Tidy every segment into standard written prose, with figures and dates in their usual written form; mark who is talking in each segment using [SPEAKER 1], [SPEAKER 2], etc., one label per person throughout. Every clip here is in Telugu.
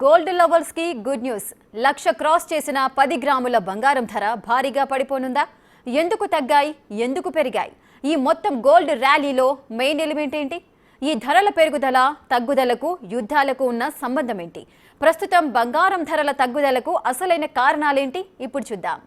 [SPEAKER 1] గోల్డ్ లవర్స్ కి గుడ్ న్యూస్. 1,00,000 క్రాస్ చేసిన 10 గ్రాముల బంగారం ధర భారీగా పడిపోనుందా? ఎందుకు తగ్గాయి, ఎందుకు పెరిగాయి? ఈ మొత్తం గోల్డ్ ర్యాలీలో మెయిన్ ఎలిమెంట్ ఏంటి? ఈ ధరల పెరుగుదల తగ్గుదలకు యుద్ధాలకు ఉన్న సంబంధం ఏంటి? ప్రస్తుతం బంగారం ధరల తగ్గుదలకు అసలైన కారణాలేంటి? ఇప్పుడు చూద్దాం.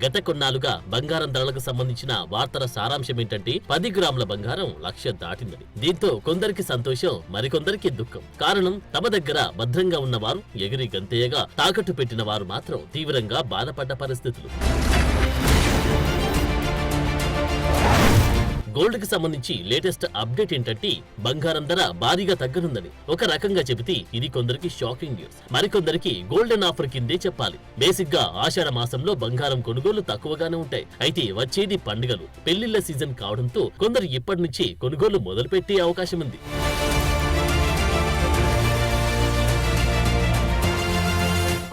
[SPEAKER 2] గత కొన్నాళ్లుగా బంగారం ధరలకు సంబంధించిన వార్తల సారాంశం ఏంటంటే 10 గ్రాముల బంగారం 1,00,000 దాటిందని. దీంతో కొందరికి సంతోషం, మరికొందరికి దుఃఖం. కారణం, తమ దగ్గర భద్రంగా ఉన్నవారు ఎగిరి గంతేయగా, తాకట్టు పెట్టిన వారు మాత్రం తీవ్రంగా బాధపడ్డ పరిస్థితులు. గోల్డ్ కి సంబంధించి లేటెస్ట్ అప్డేట్ ఏంటంటే బంగారం ధర భారీగా తగ్గనుందని. ఒక రకంగా చెబితే ఇది కొందరికి షాకింగ్ న్యూస్, మరికొందరికి గోల్డెన్ ఆఫర్ కిందే చెప్పాలి. బేసిక్ గా ఆషాఢ మాసంలో బంగారం కొనుగోలు తక్కువగానే ఉంటాయి. అయితే వచ్చేది పండుగలు, పెళ్లిళ్ల సీజన్ కావడంతో కొందరు ఇప్పటి నుంచి కొనుగోలు మొదలుపెట్టే అవకాశం ఉంది.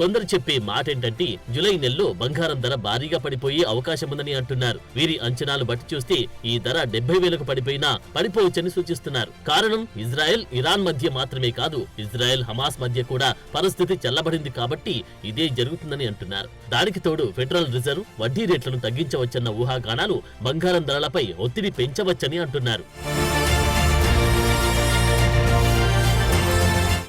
[SPEAKER 2] కొందరు చెప్పే మాట ఏంటంటే జూలై నెలలో బంగారం ధర భారీగా పడిపోయే అవకాశం ఉందని అంటున్నారు. వీరి అంచనాలు బట్టి చూస్తే ఈ ధర 70,000కు పడిపోయినా పడిపోవచ్చని సూచిస్తున్నారు. కారణం, ఇజ్రాయెల్ ఇరాన్ మధ్య మాత్రమే కాదు, ఇజ్రాయెల్ హమాస్ మధ్య కూడా పరిస్థితి చల్లబడింది కాబట్టి ఇదే జరుగుతుందని అంటున్నారు. దానికి తోడు ఫెడరల్ రిజర్వ్ వడ్డీ రేట్లను తగ్గించవచ్చన్న ఊహాగానాలు బంగారం ధరలపై ఒత్తిడి పెంచవచ్చని అంటున్నారు.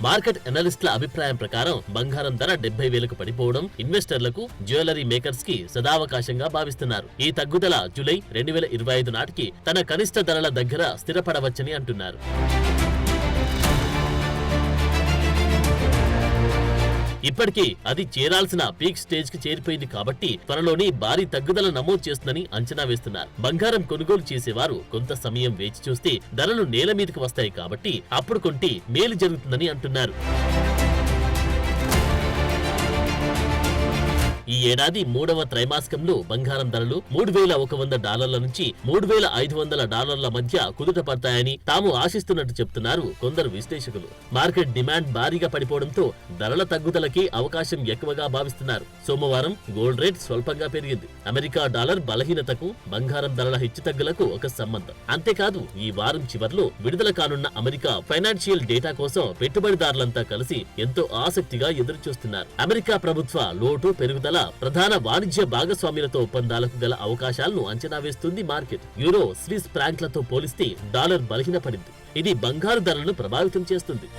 [SPEAKER 2] మార్కెట్ అనలిస్టుల అభిప్రాయం ప్రకారం బంగారం ధర 70,000కు పడిపోవడం ఇన్వెస్టర్లకు, జ్యువెలరీ మేకర్స్ కి సదావకాశంగా భావిస్తున్నారు. ఈ తగ్గుదల జూలై 2025 నాటికి తన కనిష్ట ధరల దగ్గర స్థిరపడవచ్చని అంటున్నారు. ఇప్పటికే అది చేరాల్సిన పీక్ స్టేజ్ కి చేరిపోయింది కాబట్టి త్వరలోనే భారీ తగ్గుదల నమోదు చేస్తుందని అంచనా వేస్తున్నారు. బంగారం కొనుగోలు చేసేవారు కొంత సమయం వేచి చూస్తే ధరలు నేల మీదకి వస్తాయి కాబట్టి అప్పుడు కొంటే మేలు జరుగుతుందని అంటున్నారు. ఈ ఏడాది 3వ త్రైమాసికంలో బంగారం ధరలు $3,100 నుంచి $3,500 మధ్య కుదుట పడతాయని తాము ఆశిస్తున్నట్టు చెప్తున్నారు కొందరు విశ్లేషకులు. మార్కెట్ డిమాండ్ భారీగా పడిపోవడంతో ధరల తగ్గుదలకి అవకాశం ఎక్కువగా భావిస్తున్నారు. సోమవారం గోల్డ్ రేట్ స్వల్పంగా పెరిగింది. అమెరికా డాలర్ బలహీనతకు బంగారం ధరల హెచ్చుతగ్గులకు ఒక సంబంధం. అంతేకాదు, ఈ వారం చివర్లో విడుదల కానున్న అమెరికా ఫైనాన్షియల్ డేటా కోసం పెట్టుబడిదారులంతా కలిసి ఎంతో ఆసక్తిగా ఎదురుచూస్తున్నారు. అమెరికా ప్రభుత్వ లోటు పెరుగుదల ప్రధాన వాణిజ్య భాగస్వామ్యులతో ఒప్పందాలకు గల అవకాశాలను అంచనా వేస్తుంది మార్కెట్. యూరో, స్విస్ ఫ్రాంక్లతో పోలిస్తే డాలర్ బలహీనపడింది. ఇది బంగారు ధరలను ప్రభావితం చేస్తుంది.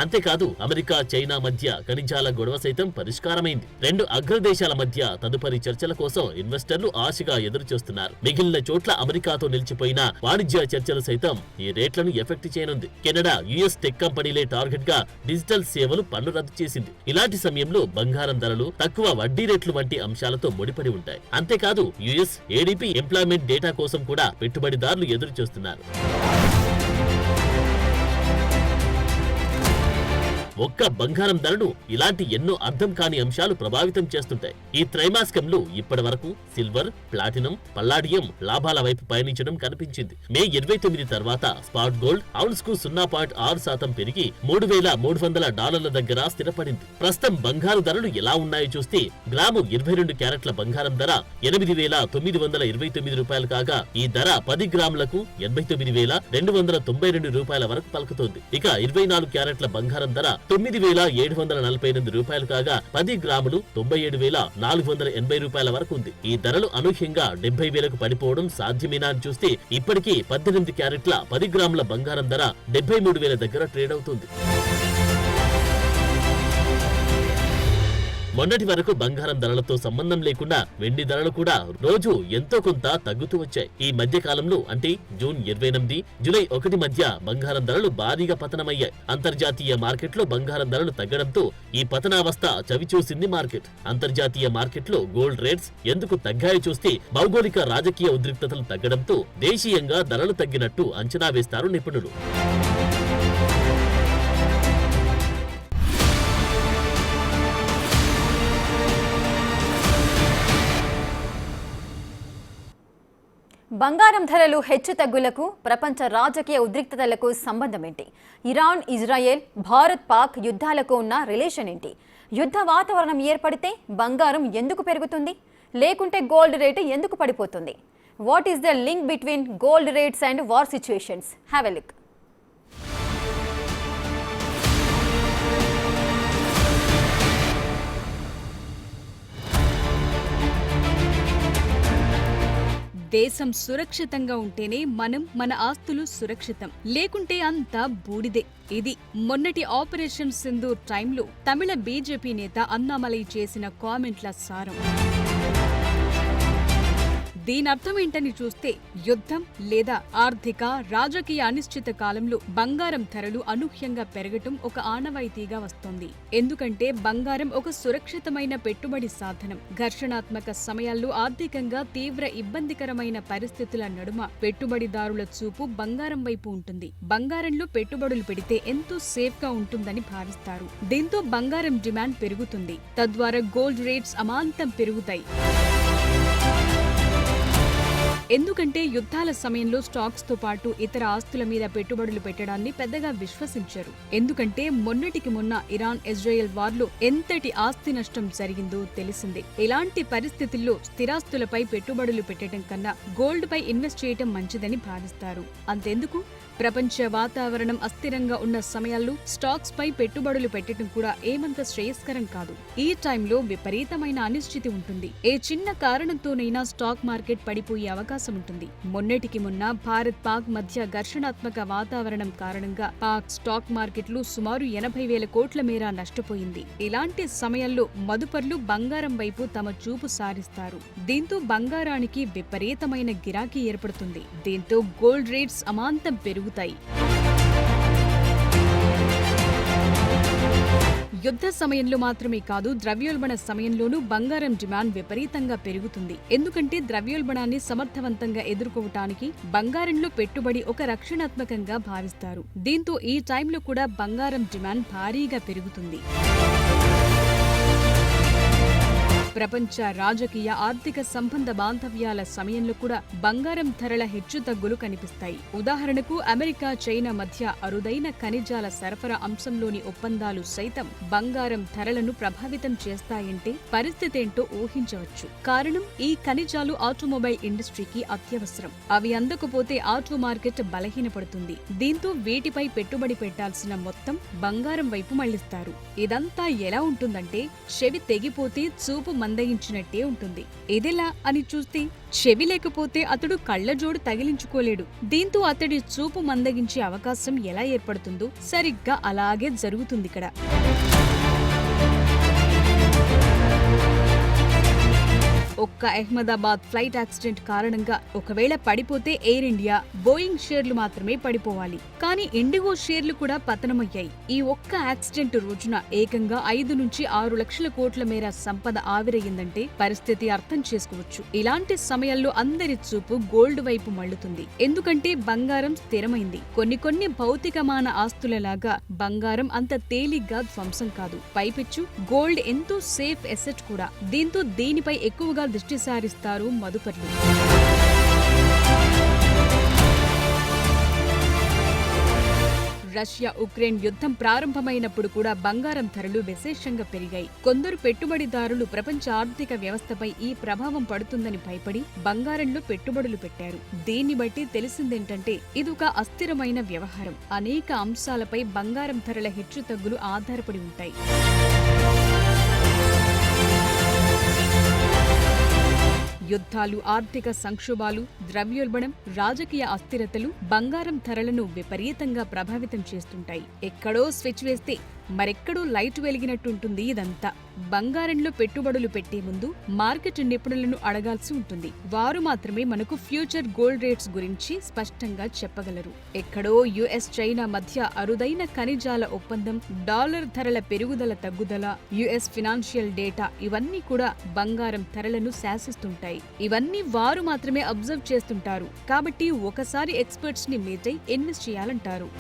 [SPEAKER 2] అంతేకాదు, అమెరికా చైనా మధ్య ఖనిజాల గొడవ సైతం పరిష్కారమైంది. రెండు అగ్రదేశాల మధ్య తదుపరి చర్చల కోసం ఇన్వెస్టర్లు ఆశగా ఎదురుచూస్తున్నారు. మిగిలిన చోట్ల అమెరికాతో నిలిచిపోయిన వాణిజ్య చర్చలు సైతం ఈ రేట్లను ఎఫెక్ట్ చేయనుంది. కెనడా, యుఎస్ టెక్ కంపెనీలే టార్గెట్ గా డిజిటల్ సేవలు పన్ను రద్దు చేసింది. ఇలాంటి సమయంలో బంగారం ధరలు తక్కువ వడ్డీ రేట్లు వంటి అంశాలతో ముడిపడి ఉంటాయి. అంతేకాదు, యుఎస్ ఏడీపీ ఎంప్లాయ్మెంట్ డేటా కోసం కూడా పెట్టుబడిదారులు ఎదురు చూస్తున్నారు. ఒక్క బంగారం ధరను ఇలాంటి ఎన్నో అర్థం కాని అంశాలు ప్రభావితం చేస్తుంటాయి. ఈ త్రైమాసికంలో ఇప్పటి వరకు సిల్వర్, ప్లాటినం, పల్లాడియం లాభాల వైపు పయనించడం కనిపించింది. మే 29 తర్వాత స్పాట్ గోల్డ్ ఔన్స్ కు 0.6% పెరిగి $3,300 దగ్గర స్థిరపడింది. ప్రస్తుతం బంగారు ధరలు ఎలా ఉన్నాయో చూస్తే గ్రాము 22 క్యారెట్ల బంగారం ధర $8,929 కాగా ఈ ధర 10 గ్రాములకు $89,292 వరకు పలుకుతోంది. ఇక 24 క్యారెట్ల బంగారం ధర $9,748 కాగా 10 గ్రాములు $97,480 వరకు ఉంది. ఈ ధరలు అనూహ్యంగా 70,000కు పడిపోవడం సాధ్యమేనా అని చూస్తే ఇప్పటికీ 18 క్యారెట్ల 10 గ్రాముల బంగారం ధర 73,000 దగ్గర ట్రేడ్ అవుతుంది. మొన్నటి వరకు బంగారం ధరలతో సంబంధం లేకుండా వెండి ధరలు కూడా రోజు ఎంతో కొంత తగ్గుతూ వచ్చాయి. ఈ మధ్య కాలంలో అంటే జూన్ 28, జూలై 1 మధ్య బంగారం ధరలు భారీగా పతనమయ్యాయి. అంతర్జాతీయ మార్కెట్లో బంగారం ధరలు తగ్గడంతో ఈ పతనావస్థ చవిచూసింది మార్కెట్. అంతర్జాతీయ మార్కెట్లో గోల్డ్ రేట్స్ ఎందుకు తగ్గాయో చూస్తే భౌగోళిక రాజకీయ ఉద్రిక్తతలు తగ్గడంతో దేశీయంగా ధరలు తగ్గినట్టు అంచనా వేస్తారు నిపుణులు.
[SPEAKER 1] బంగారం ధరలు హెచ్చుతగ్గులకు ప్రపంచ రాజకీయ ఉద్రిక్తతలకు సంబంధం ఏంటి? ఇరాన్, ఇజ్రాయెల్, భారత్, పాక్ యుద్ధాలకు ఉన్న రిలేషన్ ఏంటి? యుద్ధ వాతావరణం ఏర్పడితే బంగారం ఎందుకు పెరుగుతుంది, లేకుంటే గోల్డ్ రేటు ఎందుకు పడిపోతుంది? What is the link between gold rates and war situations? Have a look.
[SPEAKER 3] దేశం సురక్షితంగా ఉంటేనే మన ఆస్తులు సురక్షితం, లేకుంటే అంతా బూడిదే. ఇది మొన్నటి ఆపరేషన్ సింధూర్ టైంలో తమిళ బీజేపీ నేత అన్నామలై చేసిన కామెంట్ల సారం. దీనర్థం ఏంటని చూస్తే, యుద్ధం లేదా ఆర్థిక రాజకీయ అనిశ్చిత కాలంలో బంగారం ధరలు అనూహ్యంగా పెరగటం ఒక ఆనవాయితీగా వస్తోంది. ఎందుకంటే బంగారం ఒక సురక్షితమైన పెట్టుబడి సాధనం. ఘర్షణాత్మక సమయాల్లో ఆర్థికంగా తీవ్ర ఇబ్బందికరమైన పరిస్థితుల నడుమ పెట్టుబడిదారుల చూపు బంగారం వైపు ఉంటుంది. బంగారంలో పెట్టుబడులు పెడితే ఎంతో సేఫ్ గా ఉంటుందని భావిస్తారు. దీంతో బంగారం డిమాండ్ పెరుగుతుంది. తద్వారా గోల్డ్ రేట్స్ అమాంతం పెరుగుతాయి. ఎందుకంటే యుద్ధాల సమయంలో స్టాక్స్ తో పాటు ఇతర ఆస్తుల మీద పెట్టుబడులు పెట్టడాన్ని పెద్దగా విశ్వసించరు. ఎందుకంటే మొన్నటికి మొన్న ఇరాన్ ఇజ్రాయెల్ వార్లో ఎంతటి ఆస్తి నష్టం జరిగిందో తెలిసిందే. ఇలాంటి పరిస్థితుల్లో స్థిరాస్తులపై పెట్టుబడులు పెట్టడం కన్నా గోల్డ్ పై ఇన్వెస్ట్ చేయటం మంచిదని భావిస్తారు. అంతెందుకు, ప్రపంచ వాతావరణం అస్థిరంగా ఉన్న సమయాల్లో స్టాక్స్ పై పెట్టుబడులు పెట్టడం కూడా ఏమంత శ్రేయస్కరం కాదు. ఈ టైంలో విపరీతమైన అనిశ్చితి ఉంటుంది. ఏ చిన్న కారణంతోనైనా స్టాక్ మార్కెట్ పడిపోయే అవకాశం ఉంటుంది. మొన్నటికి మొన్న భారత్ పాక్ మధ్య ఘర్షణాత్మక వాతావరణం కారణంగా పాక్ స్టాక్ మార్కెట్లు సుమారు 80,000 కోట్ల మేర నష్టపోయింది. ఇలాంటి సమయంలో మదుపర్లు బంగారం వైపు తమ చూపు సారిస్తారు. దీంతో బంగారానికి విపరీతమైన గిరాకీ ఏర్పడుతుంది. దీంతో గోల్డ్ రేట్స్ అమాంతం పెరుగుతాయి. యుద్ధ సమయంలో మాత్రమే కాదు, ద్రవ్యోల్బణ సమయంలోనూ బంగారం డిమాండ్ విపరీతంగా పెరుగుతుంది. ఎందుకంటే ద్రవ్యోల్బణాన్ని సమర్థవంతంగా ఎదుర్కోవటానికి బంగారంలో పెట్టుబడి ఒక రక్షణాత్మకంగా భావిస్తారు. దీంతో ఈ టైంలో కూడా బంగారం డిమాండ్ భారీగా పెరుగుతుంది. ప్రపంచ రాజకీయ ఆర్థిక సంబంధ బాంధవ్యాల సమయంలో కూడా బంగారం ధరల హెచ్చుతగ్గులు కనిపిస్తాయి. ఉదాహరణకు, అమెరికా చైనా మధ్య అరుదైన ఖనిజాల సరఫరా అంశంలోని ఒప్పందాలు సైతం బంగారం ధరలను ప్రభావితం చేస్తాయంటే పరిస్థితేంటో ఊహించవచ్చు. కారణం, ఈ ఖనిజాలు ఆటోమొబైల్ ఇండస్ట్రీకి అత్యవసరం. అవి అందకపోతే ఆటో మార్కెట్ బలహీనపడుతుంది. దీంతో వీటిపై పెట్టుబడి పెట్టాల్సిన మొత్తం బంగారం వైపు మళ్లిస్తారు. ఇదంతా ఎలా ఉంటుందంటే, చెవి తెగిపోతే చూపు మందగించినట్టే ఉంటుంది. ఇదెలా అని చూస్తే, చెవి లేకపోతే అతడు కళ్లజోడు తగిలించుకోలేడు. దీంతో అతడి చూపు మందగించే అవకాశం ఎలా ఏర్పడుతుందో సరిగ్గా అలాగే జరుగుతుందిక్కడ. ఒక్క అహ్మదాబాద్ ఫ్లైట్ యాక్సిడెంట్ కారణంగా ఒకవేళ పడిపోతే ఎయిర్ ఇండియా, బోయింగ్ షేర్లు మాత్రమే పడిపోవాలి. కానీ ఇండిగో షేర్లు కూడా పతనమయ్యాయి. ఈ ఒక్క యాక్సిడెంట్ రోజున ఏకంగా 5 నుంచి 6 లక్షల కోట్ల మేర సంపద ఆవిరయ్యిందంటే పరిస్థితి అర్థం చేసుకోవచ్చు. ఇలాంటి సమయాల్లో అందరి చూపు గోల్డ్ వైపు మళ్లుతుంది. ఎందుకంటే బంగారం స్థిరమైంది. కొన్ని భౌతికమాన ఆస్తులలాగా బంగారం అంత తేలిగ్గా ధ్వంసం కాదు. పైపెచ్చు గోల్డ్ ఎంతో సేఫ్ ఎసెట్ కూడా. దీంతో దీనిపై ఎక్కువగా దృష్టి సారిస్తారు మదుపర్లు. రష్యా ఉక్రెయిన్ యుద్ధం ప్రారంభమైనప్పుడు కూడా బంగారం ధరలు విశేషంగా పెరిగాయి. కొందరు పెట్టుబడిదారులు ప్రపంచ ఆర్థిక వ్యవస్థపై ఈ ప్రభావం పడుతుందని భయపడి బంగారంలో పెట్టుబడులు పెట్టారు. దీన్ని బట్టి తెలిసిందేంటంటే, ఇదొక అస్థిరమైన వ్యవహారం. అనేక అంశాలపై బంగారం ధరల హెచ్చుతగ్గులు ఆధారపడి ఉంటాయి. యుద్ధాలు, ఆర్థిక సంక్షోభాలు, ద్రవ్యోల్బణం, రాజకీయ అస్థిరతలు బంగారం ధరలను విపరీతంగా ప్రభావితం చేస్తుంటాయి. ఎక్కడో స్విచ్ వేస్తే మరెక్కడో లైట్ వెలిగినట్టుంటుంది ఇదంతా. బంగారంలో పెట్టుబడులు పెట్టే ముందు మార్కెట్ నిపుణులను అడగాల్సి ఉంటుంది. వారు మాత్రమే మనకు ఫ్యూచర్ గోల్డ్ రేట్స్ గురించి స్పష్టంగా చెప్పగలరు. ఎక్కడో యుఎస్ చైనా మధ్య అరుదైన ఖనిజాల ఒప్పందం, డాలర్ ధరల పెరుగుదల తగ్గుదల, యుఎస్ ఫినాన్షియల్ డేటా ఇవన్నీ కూడా బంగారం ధరలను శాసిస్తుంటాయి. ఇవన్నీ వారు మాత్రమే అబ్జర్వ్ చేస్తుంటారు. కాబట్టి ఒకసారి ఎక్స్పర్ట్స్ ని మీట్ అయి ఇన్వెస్ట్ చేయాలంటారు.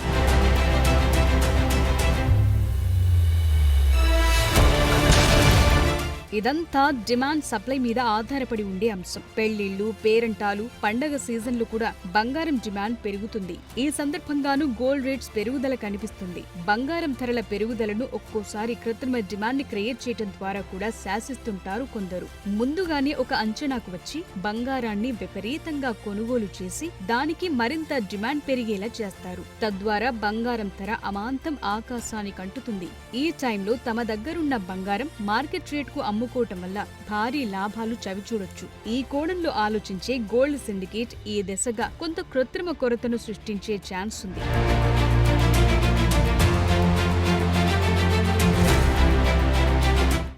[SPEAKER 3] ఇదంతా డిమాండ్ సప్లై మీద ఆధారపడి ఉండే అంశం. పెళ్లిళ్లు, పేరంటాలు, పండగ సీజన్లు కూడా బంగారం డిమాండ్ పెరుగుతుంది. ఈ సందర్భంగానూ గోల్డ్ రేట్స్ పెరుగుదల కనిపిస్తుంది. బంగారం ధరల పెరుగుదలను ఒక్కోసారి కృత్రిమ డిమాండ్ ని క్రియేట్ చేయడం ద్వారా కూడా శాసిస్తుంటారు కొందరు. ముందుగానే ఒక అంచనాకు వచ్చి బంగారాన్ని విపరీతంగా కొనుగోలు చేసి దానికి మరింత డిమాండ్ పెరిగేలా చేస్తారు. తద్వారా బంగారం ధర అమాంతం ఆకాశానికి అంటుతుంది. ఈ టైంలో తమ దగ్గరున్న బంగారం మార్కెట్ రేట్ కు అమ్ముకోవటం వల్ల భారీ లాభాలు చవిచూడొచ్చు. ఈ కోణంలో ఆలోచించే గోల్డ్ సిండికేట్ ఈ దిశగా కొంత కృత్రిమ కొరతను సృష్టించే ఛాన్స్ ఉంది.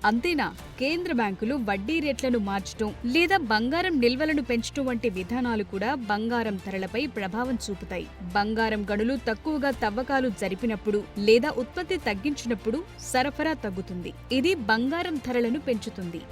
[SPEAKER 3] అంతేనా, కేంద్ర బ్యాంకులు వడ్డీ రేట్లను మార్చడం లేదా బంగారం నిల్వలను పెంచడం వంటి విధానాలు కూడా బంగారం ధరలపై ప్రభావం చూపుతాయి. బంగారం గనులు తక్కువగా తవ్వకాలు జరిపినప్పుడు లేదా ఉత్పత్తి తగ్గించినప్పుడు సరఫరా తగ్గుతుంది. ఇది బంగారం ధరలను పెంచుతుంది.